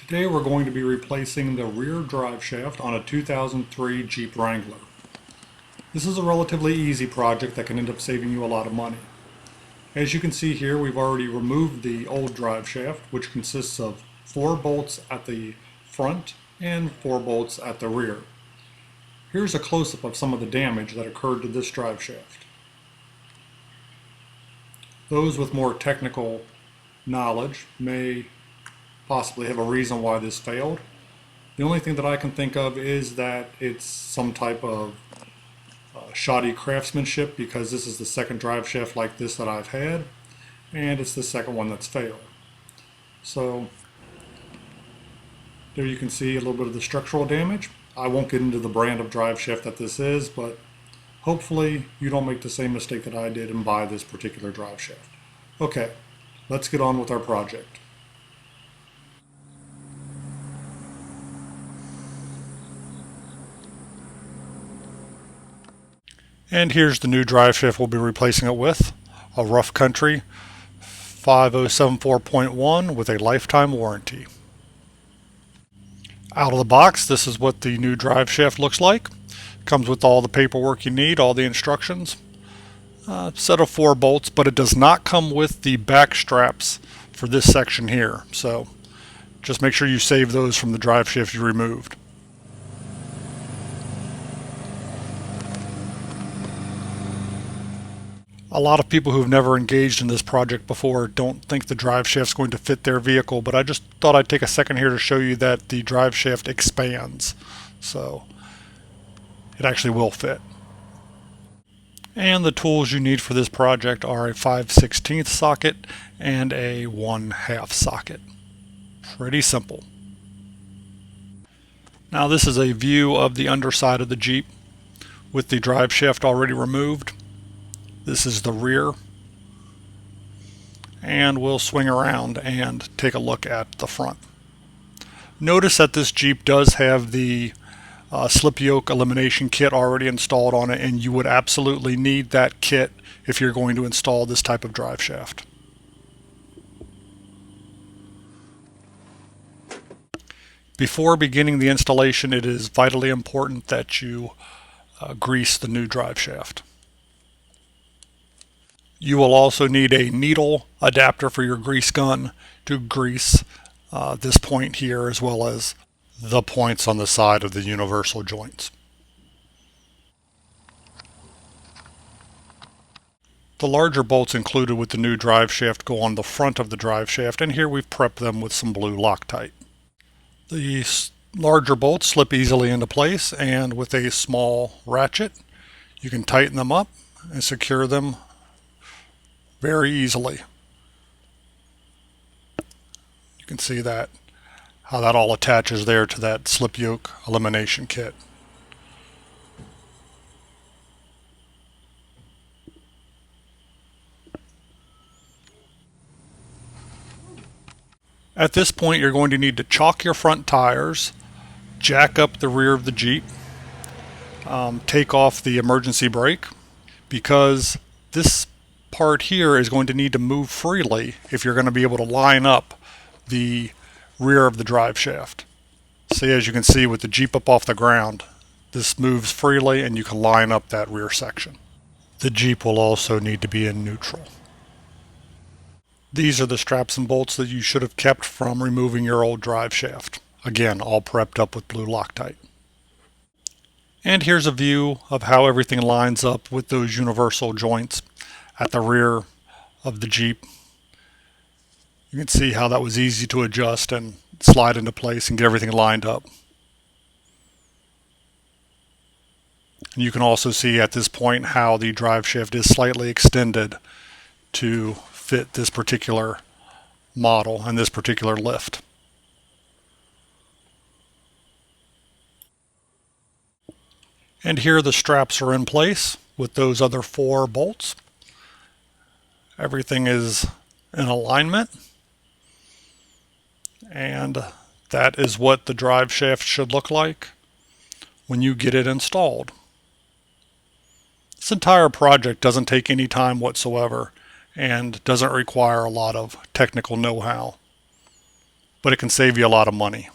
Today we're going to be replacing the rear drive shaft on a 2003 Jeep Wrangler. This is a relatively easy project that can end up saving you a lot of money. As you can see here, we've already removed the old drive shaft, which consists of 4 bolts at the front and 4 bolts at the rear. Here's a close-up of some of the damage that occurred to this drive shaft. Those with more technical knowledge may possibly have a reason why this failed. The only thing that I can think of is that it's some type of shoddy craftsmanship, because this is the second drive shaft like this that I've had, and it's the second one that's failed. So there you can see a little bit of the structural damage. I won't get into the brand of drive shaft that this is, but hopefully you don't make the same mistake that I did and buy this particular drive shaft. Okay, let's get on with our project. And here's the new drive shaft we'll be replacing it with, a Rough Country 5074.1 with a lifetime warranty. Out of the box, this is what the new drive shaft looks like. Comes with all the paperwork you need, all the instructions. Set of 4 bolts, but it does not come with the back straps for this section here. So just make sure you save those from the drive shaft you removed. A lot of people who've never engaged in this project before don't think the drive shaft's going to fit their vehicle, but I just thought I'd take a second here to show you that the drive shaft expands, so it actually will fit. And the tools you need for this project are a 5/16 socket and a 1/2 socket. Pretty simple. Now this is a view of the underside of the Jeep with the drive shaft already removed. This is the rear, and we'll swing around and take a look at the front. Notice that this Jeep does have the slip-yoke-elimination kit already installed on it, and you would absolutely need that kit if you're going to install this type of drive shaft. Before beginning the installation, it is vitally important that you grease the new drive shaft. You will also need a needle adapter for your grease gun to grease this point here, as well as the points on the side of the universal joints. The larger bolts included with the new drive shaft go on the front of the drive shaft, and here we've prepped them with some blue Loctite. The larger bolts slip easily into place, and with a small ratchet you can tighten them up and secure them very easily. You can see that how that all attaches there to that slip yoke elimination kit. At this point, you're going to need to chock your front tires, jack up the rear of the Jeep, take off the emergency brake, because this part here is going to need to move freely if you're going to be able to line up the rear of the drive shaft. See, as you can see with the Jeep up off the ground, this moves freely and you can line up that rear section. The Jeep will also need to be in neutral. These are the straps and bolts that you should have kept from removing your old drive shaft. Again, all prepped up with blue Loctite. And here's a view of how everything lines up with those universal joints at the rear of the Jeep. You can see how that was easy to adjust and slide into place and get everything lined up. And you can also see at this point how the drive shaft is slightly extended to fit this particular model and this particular lift. And here the straps are in place with those other 4 bolts. Everything is in alignment, and that is what the drive shaft should look like when you get it installed. This entire project doesn't take any time whatsoever and doesn't require a lot of technical know-how. but it can save you a lot of money.